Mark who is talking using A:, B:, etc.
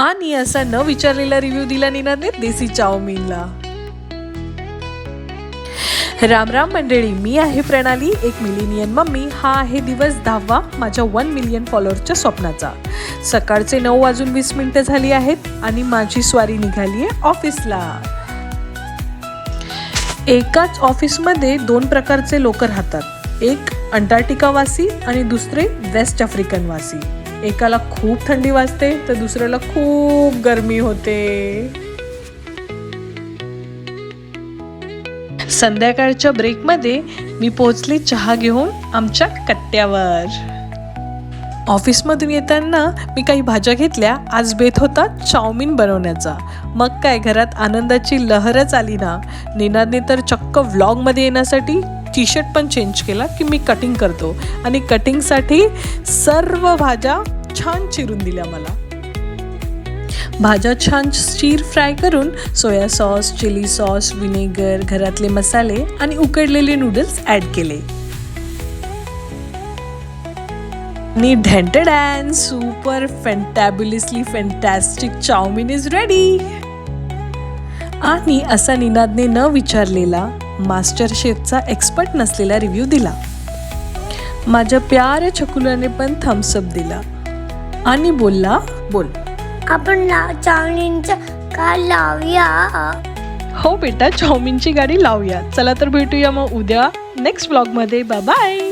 A: आणि असा न विचारलेला रिव्ह्यू दिला निनादने देसी चाऊमीनला। राम राम मंडळी, मी आहे प्रणाली, एक मिलेनियन मम्मी। हा आहे दिवस 10वा माझ्या 1 मिलियन फॉलोअर्सच्या स्वप्नाचा। सकाळचे 9:20 झाली आहेत आणि माझी स्वारी निघाली आहे ऑफिसला। एकाच ऑफिसमध्ये 2 प्रकारचे लोक राहतात, एक अंटार्क्टिकावासी आणि दुसरे वेस्ट आफ्रिकनवासी। एकाला खूप थंडी वाजते तर दुसऱ्याला खूप गरमी होते। संध्याकाळच्या ब्रेकमध्ये मी पोहोचले चहा घेऊन आमच्या कट्ट्यावर। ऑफिसमधून येताना मी काही भाज्या घेतल्या, आज बेत होता चाऊमीन बनवण्याचा। मग काय, घरात आनंदाची लहरच आली ना। निनादने तर चक्क व्लॉगमध्ये येण्यासाठी टी शर्ट पण चेंज केला की मी कटिंग करतो, आणि कटिंगसाठी सर्व भाज्या छान चिरून दिल्या मला। भाज्या छान स्टीर फ्राय करून soya sauce, chilli sauce, vinegar, घरातले मसाले आणि उकडलेले नूडल्स ॲड केले। आणि ढॅन्टडॅन super fantabulously fantastic chow mein is ready. आणि असा निनादने न विचारलेला, मास्टर शेफचा एक्सपर्ट नसलेला रिव्ह्यू दिला। माझ्या प्याऱ्या छकुलाने पण थम्सअप दिला आणि बोलला, बोल
B: आपण चाऊमिनचं का लावूया?
A: हो बेटा, चाऊमिनची गाडी लावूया। चला तर भेटूया मग उद्या नेक्स्ट व्लॉगमध्ये। Bye bye.